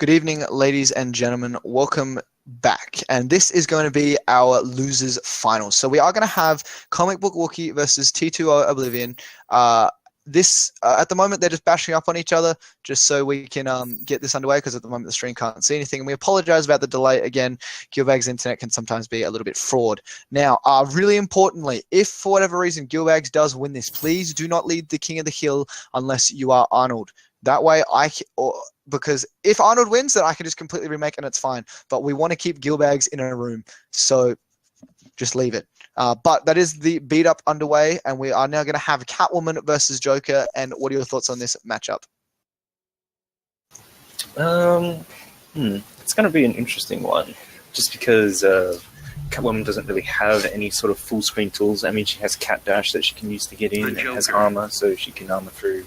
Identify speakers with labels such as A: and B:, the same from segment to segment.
A: Good evening, ladies and gentlemen. Welcome back. And this is going to be our losers finals. So we are going to have Comikbookwookie versus T2O Oblivion. At the moment, they're just bashing up on each other just so we can get this underway, because at the moment the stream can't see anything. And we apologize about the delay. Again, Gilbagz internet can sometimes be a little bit fraud. Now, really importantly, if for whatever reason Gilbagz does win this, please do not lead the King of the Hill unless you are Arnold. That way, because if Arnold wins, then I can just completely remake and it's fine. But we want to keep Gilbagz in a room, so just leave it. But that is the beat up underway, and we are now going to have Catwoman versus Joker. And what are your thoughts on this matchup?
B: It's going to be an interesting one, just because Catwoman doesn't really have any sort of full screen tools. I mean, she has Cat Dash that she can use to get in, and has armor, so she can armor through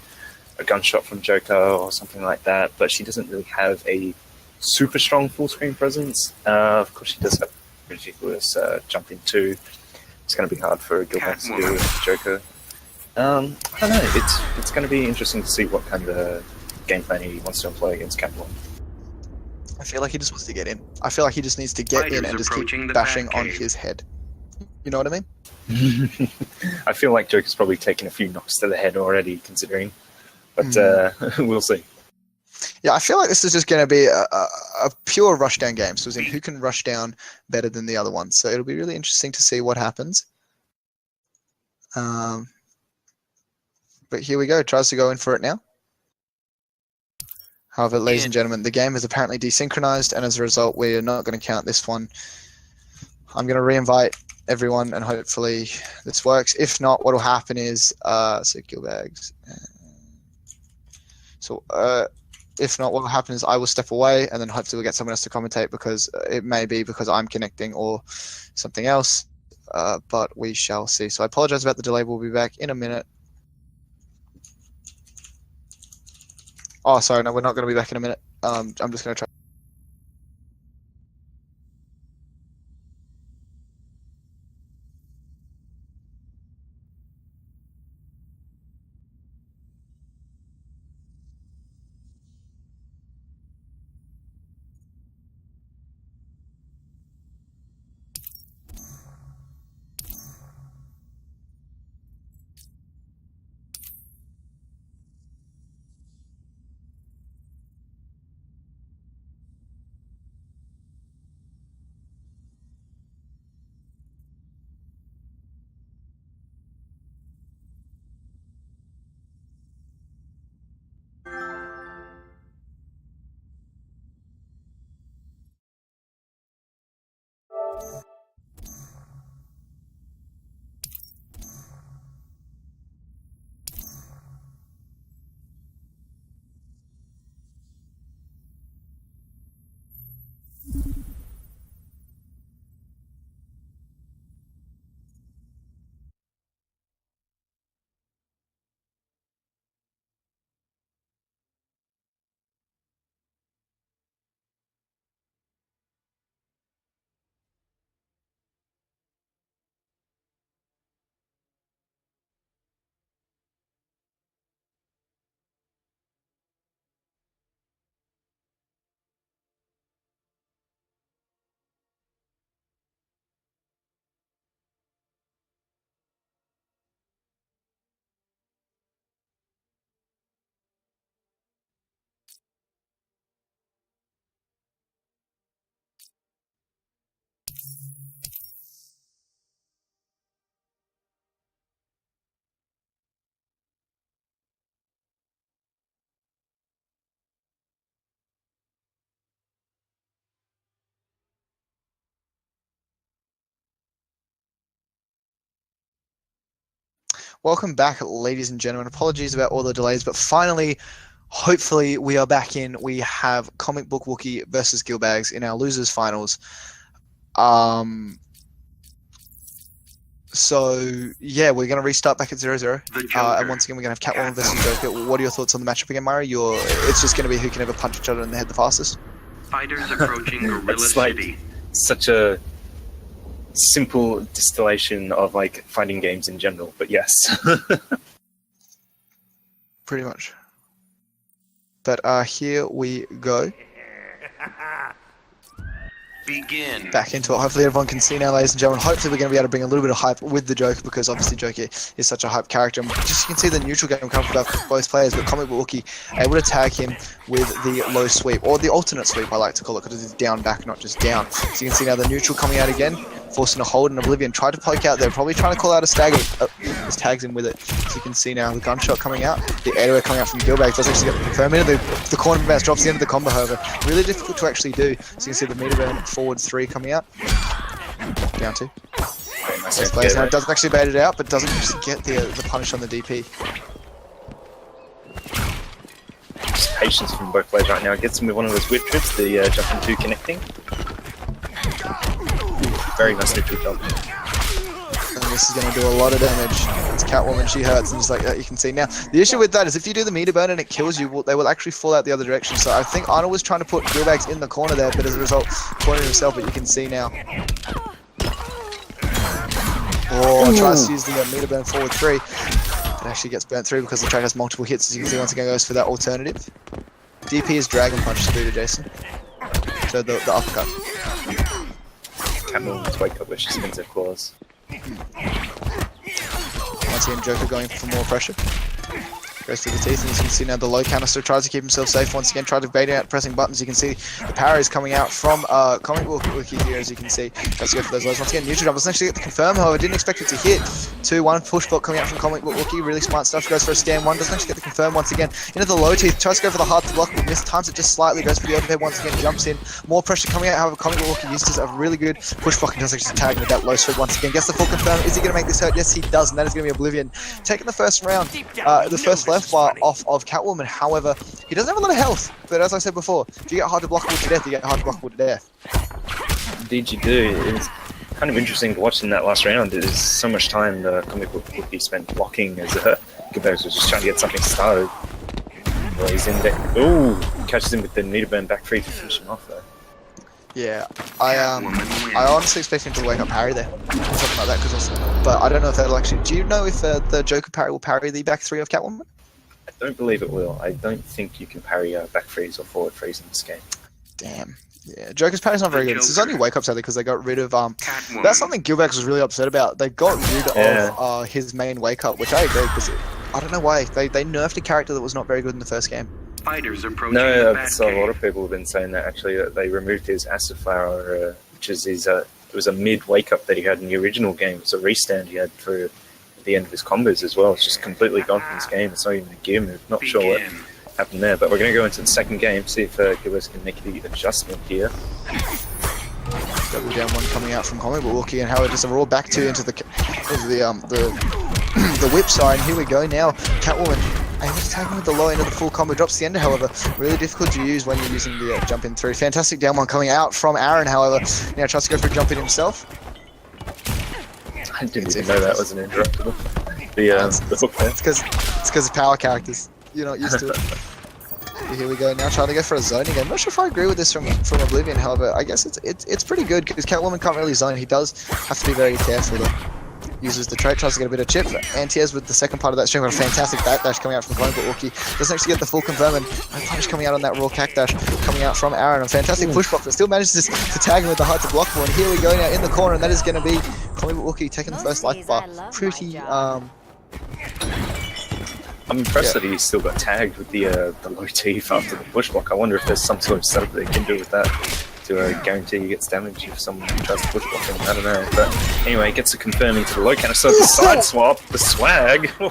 B: a gunshot from Joker or something like that, but she doesn't really have a super strong full screen presence. Of course, she does have ridiculous jump in too. It's going to be hard for Gilbagz to do with Joker. I don't know. It's going to be interesting to see what kind of game plan he wants to employ against Catwoman.
A: I feel like he just wants to get in. I feel like he just needs to get in and just keep bashing on his head. You know what I mean?
B: I feel like Joker's probably taken a few knocks to the head already, considering. But we'll see.
A: Yeah, I feel like this is just going to be a pure rushdown game. So, who can rush down better than the other one? So it'll be really interesting to see what happens. But here we go. Tries to go in for it now. However, ladies and gentlemen, the game is apparently desynchronized, and as a result, we are not going to count this one. I'm going to re-invite everyone, and hopefully this works. If not, what will happen is so Gilbagz. So if not, what will happen is I will step away, and then hopefully we'll get someone else to commentate, because it may be because I'm connecting or something else, but we shall see. So I apologize about the delay. We'll be back in a minute. Oh, sorry, no, we're not going to be back in a minute. I'm just going to try. Welcome back, ladies and gentlemen. Apologies about all the delays, but finally, hopefully, we are back in. We have Comikbookwookie versus Gilbagz in our losers finals. So yeah, we're going to restart back at 0-0. And once again, we're going to have Catwoman versus Joker. What are your thoughts on the matchup again, Murray? It's just going to be who can ever punch each other in the head the fastest.
C: Fighters approaching Gorilla
B: It's like
C: City.
B: such a simple distillation of like fighting games in general, but yes.
A: Pretty much. But here we go.
C: Begin.
A: Back into it. Hopefully everyone can see now, ladies and gentlemen. Hopefully we're going to be able to bring a little bit of hype with the Joker, because obviously Joker is such a hype character. And just you can see the neutral game coming from both players, but Comikbookwookie able to tag him with the low sweep, or the alternate sweep I like to call it, because it's down back, not just down. So you can see now the neutral coming out again, forcing a hold, and Oblivion tried to poke out there, probably trying to call out a stagger. Just tags him with it. So you can see now the gunshot coming out, the airway coming out from Gilbagz does actually get the confirm into the corner bounce, drops the end of the combo, however. Really difficult to actually do. So you can see the meter burn forward 3 coming out. Down 2. This plays now doesn't actually bait it out, but doesn't actually get the punish on the DP.
B: Just patience from both players right now. Gets him with one of those whip trips, the jump into connecting. Very nice neutral jump.
A: And this is going to do a lot of damage. It's Catwoman, she hurts, and just like that you can see. Now, the issue with that is if you do the meter burn and it kills you, they will actually fall out the other direction. So I think Arnold was trying to put Gilbagz in the corner there, but as a result, cornered himself, but you can see now. Oh, tries to use the meter burn forward 3. It actually gets burnt through because the track has multiple hits, as you can see once again goes for that alternative. DP is Dragon Punch through to Jason. So the uppercut.
B: Catwoman's wake up where she spins her claws.
A: Once again, Joker going for more pressure. Goes through the teeth, and as you can see now the low canister tries to keep himself safe once again, tries to bait out pressing buttons. You can see the power is coming out from Comikbookwookie here, as you can see. Tries to go for those lows. Once again, neutral jump. Doesn't actually get the confirm, however, didn't expect it to hit. 2-1 push block coming out from Comikbookwookie. Really smart stuff. Goes for a stand 1. Doesn't actually get the confirm once again. Into the low teeth. Tries to go for the hard to block, but missed. Times it just slightly. Goes for the overhead once again. Jumps in. More pressure coming out. However, Comikbookwookie uses a really good push block and does actually tag with that low sweep once again. Gets the full confirm. Is he going to make this hurt? Yes, he does, and that is going to be Oblivion. Taking the first round, the first left bar off of Catwoman. However, he doesn't have a lot of health, but as I said before, if you get hard to blockable to death, you get hard to blockable to death.
B: Indeed you do. It's kind of interesting to watch in that last round. There's so much time the Comikbookwookie spent blocking as Gilbagz was just trying to get something started. Well, he's in there. Ooh! Catches him with the meter burn back 3 to finish him off though.
A: Yeah, I honestly expect him to wake up parry there, or something like that. But I don't know if that'll actually. Do you know if the Joker parry will parry the back 3 of Catwoman?
B: I don't believe it will. I don't think you can parry back freeze or forward freeze in this game.
A: Damn. Yeah, Joker's parry's not very good. This is only wake up sadly because they got rid of that's something Gilbagz was really upset about. They got rid of his main wake up, which I agree because I don't know why they nerfed a character that was not very good in the first game.
C: Fighters approaching
B: No, that's a lot of people have been saying that actually that they removed his acid flower, which is his it was a mid wake up that he had in the original game. It's a restand he had for the end of his combos as well. It's just completely gone from this game. It's not even a gear move. Not sure what happened there, but we're going to go into the second game, see if Gilbagz can make the adjustment here.
A: Double down 1 coming out from Comikbookwookie, and how it just a raw back 2 into the whip side. And here we go now. Catwoman able to tag him with the low end of the full combo, drops the ender, however. Really difficult to use when you're using the jump in 3. Fantastic down 1 coming out from Aaron, however. Now tries to go for a jump in himself.
B: I didn't even know that was an interruptible. The hook there.
A: It's because of power characters. You're not used to it. Here we go now, trying to go for a zone again. I'm not sure if I agree with this from Oblivion, however, I guess it's pretty good because Catwoman can't really zone. He does have to be very careful though. Uses the trait, tries to get a bit of chip. Anti-airs with the second part of that string, got a fantastic backdash coming out from Comikbookwookie. Doesn't actually get the full confirm, and no punish coming out on that raw cacdash coming out from Aaron. A fantastic push block, but still manages to tag him with the hard to block ball. And here we go now in the corner, and that is going to be Comikbookwookie taking the first life bar. Pretty,
B: I'm impressed that he still got tagged with the low teeth after the push block. I wonder if there's some sort of setup that they can do with that to guarantee he gets damage if someone tries to push block him. I don't know. But anyway, gets a confirming to the low counter. So the side swap, the swag. Whoa.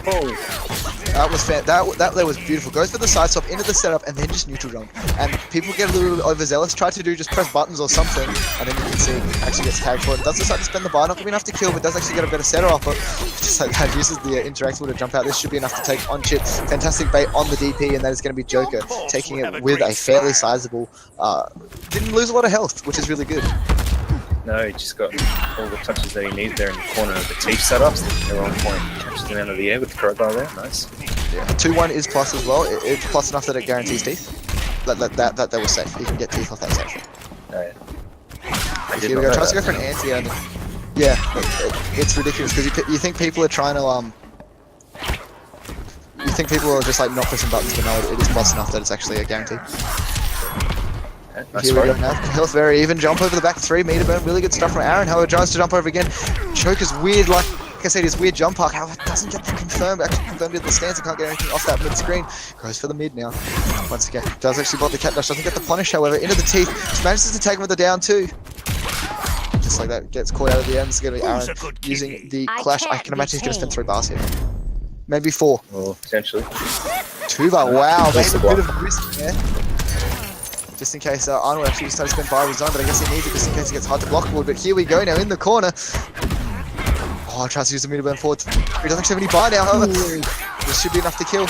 A: That was fair. That was beautiful. Goes for the side swap into the setup and then just neutral jump. And people get a little overzealous. Try to do just press buttons or something, and then you can see actually gets tagged for it. Does decide to spend the bar. Not going to be enough to kill, but does actually get a better setter off it. Just like that, uses the interactable to jump out. This should be enough to take on chip. Fantastic bait on the DP, and that is going to be Joker taking it with a fairly sizable. Didn't lose a lot of health, which is really good.
B: No, he just got all the touches that he needed there in the corner of the teeth setups. They're on point. Catches them out of the air with the crowbar there. Nice.
A: Yeah. 2-1 is plus as well. It's plus enough that it guarantees teeth. That was safe. You can get teeth off that safe.
B: Oh, yeah.
A: Here we go. Tries to go for an anti-air. Yeah, it's ridiculous because you think people are trying to you think people are just like not pushing buttons, but no, it is plus enough that it's actually a guarantee.
B: Nice
A: Here we go
B: throw.
A: now. Health very even. Jump over the back 3. Meter burn. Really good stuff from Aaron. However, tries to jump over again. Joker's weird, like I said, his weird jump arc. However, doesn't get the confirmed. Actually confirmed in the stance and can't get anything off that mid screen. Goes for the mid now. Once again, does actually block the cat dash. Doesn't get the punish, however. Into the teeth. Just manages to take him with the down 2. Just like that. Gets caught out of the end. It's going to be Aaron using the clash. I can imagine he's going to spin 3 bars here. Maybe 4.
B: Or potentially.
A: 2 bar. Wow.
B: That's
A: Maybe
B: the
A: a bit of risk there. Just in case Arnold actually started to spin 5 of his own, but I guess he needs it just in case it gets hard to block forward. But here we go now in the corner. Oh, tries to use the meter burn forward. He doesn't actually have any bar now, however. This should be enough to kill.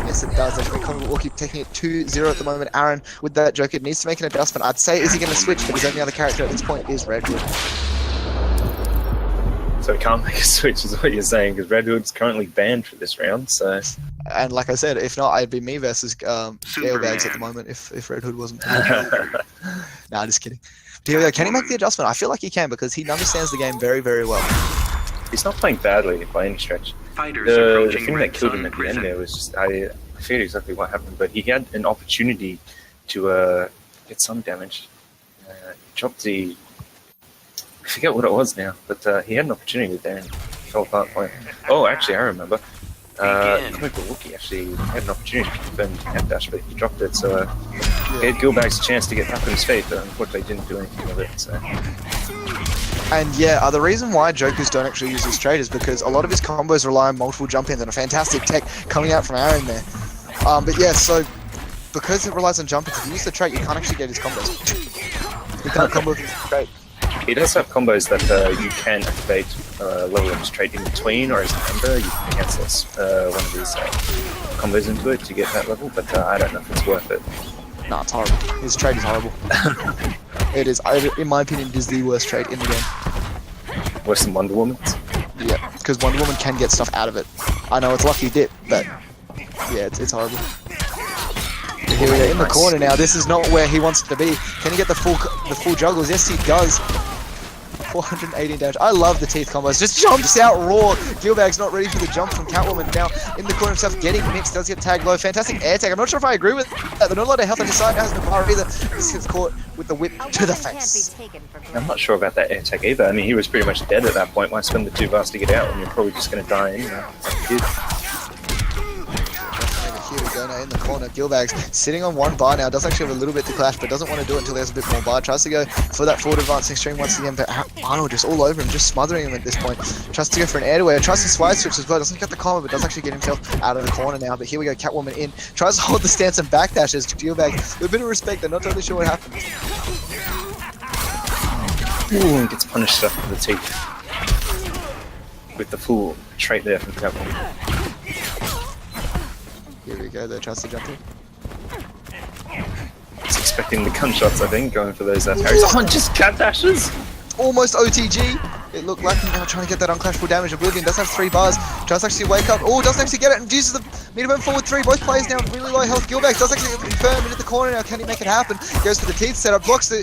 A: Yes, it does. Actually, Comikbookwookie taking it 2-0 at the moment. Aaron, with that Joker, needs to make an adjustment. I'd say, is he going to switch? But his only other character at this point is Redwood.
B: So he can't make a switch, is what you're saying, because Redwood's currently banned for this round. So
A: And like I said, if not, I'd be me versus Gilbagz at the moment if Redwood wasn't. Nah, just kidding. Here we go. Can he make the adjustment? I feel like he can because he understands the game very, very well.
B: he's not playing badly by any stretch.
C: Fighters
B: The
C: approaching
B: thing that
C: Red
B: killed him
C: Sun
B: at the
C: prison.
B: end there was just I forget exactly what happened, but he had an opportunity to get some damage. Dropped the I forget what it was now, but he had an opportunity there and fell apart for him. Oh, actually, I remember. Comikbookwookie actually had an opportunity to confirm the cap dash, but he dropped it, so he gave Gilbagz a chance to get back on his feet, but unfortunately didn't do anything with it. So.
A: And yeah, the reason why Jokers don't actually use his trade is because a lot of his combos rely on multiple jump-ins and a fantastic tech coming out from Aaron there. But yeah, so because it relies on jump-ins, if you use the trait, you can't actually get his combos. You can't combo with his trait.
B: He does have combos that you can activate level of his trait in between, or as a member, you can cancel one of these combos into it to get that level, but I don't know if it's worth it.
A: Nah, it's horrible. His trade is horrible. It is, in my opinion, it is the worst trade in the game.
B: Worse than Wonder Woman's?
A: Yeah, because Wonder Woman can get stuff out of it. I know it's lucky dip, but yeah, it's horrible. Here we go in the corner now. This is not where he wants to be. Can he get the full juggles? Yes, he does. 418 damage. I love the teeth combos. Just jumps out raw. Gilbagz not ready for the jump from Catwoman. Now in the corner himself, getting mixed. Does get tagged low. Fantastic air tag. I'm not sure if I agree with that. There's not a lot of health on his side. Has no power either. This gets caught with the whip to the face.
B: I'm not sure about that air tag either. I mean, he was pretty much dead at that point. Why spend the 2 bars to get out when you're probably just going to die anyway?
A: Here we go now in the corner. Gilbagz sitting on 1 bar now. Does actually have a little bit to clash, but doesn't want to do it until he has a bit more bar. Tries to go for that forward advancing stream once again, but Arnold just all over him, just smothering him at this point. Tries to go for an air to air. Tries to slide switch as well. Doesn't get the combo, but does actually get himself out of the corner now. But here we go. Catwoman in. Tries to hold the stance and backdashes. Gilbagz with a bit of respect. They're not totally sure what happened.
B: Ooh, and gets punished up with the teeth. With the full trait there from Catwoman.
A: Here we go. Though tries to jump in.
B: He's expecting the gunshots, I think, going for those parries. Oh, just cat dashes!
A: Almost OTG. It looked like him now trying to get that unclashful damage. Oblivion does have 3 bars. Tries to actually wake up. Oh, doesn't actually get it and uses the meter burn forward 3. Both players now really low health. Gilbagz does actually confirm into the corner now. Can he make it happen? Goes for the teeth setup. Blocks the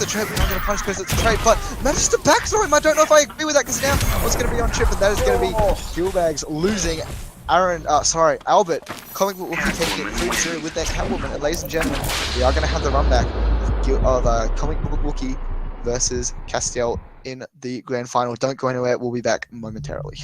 A: trap. We're not going to punish because it's a trait, but manages to back throw him. I don't know if I agree with that because now what's going to be on chip, and that is going to be Gilbagz losing. Albert, Comikbookwookie taking it 3-0 with their Catwoman. And ladies and gentlemen, we are going to have the run back of Comikbookwookie versus Castiel in the grand final. Don't go anywhere. We'll be back momentarily.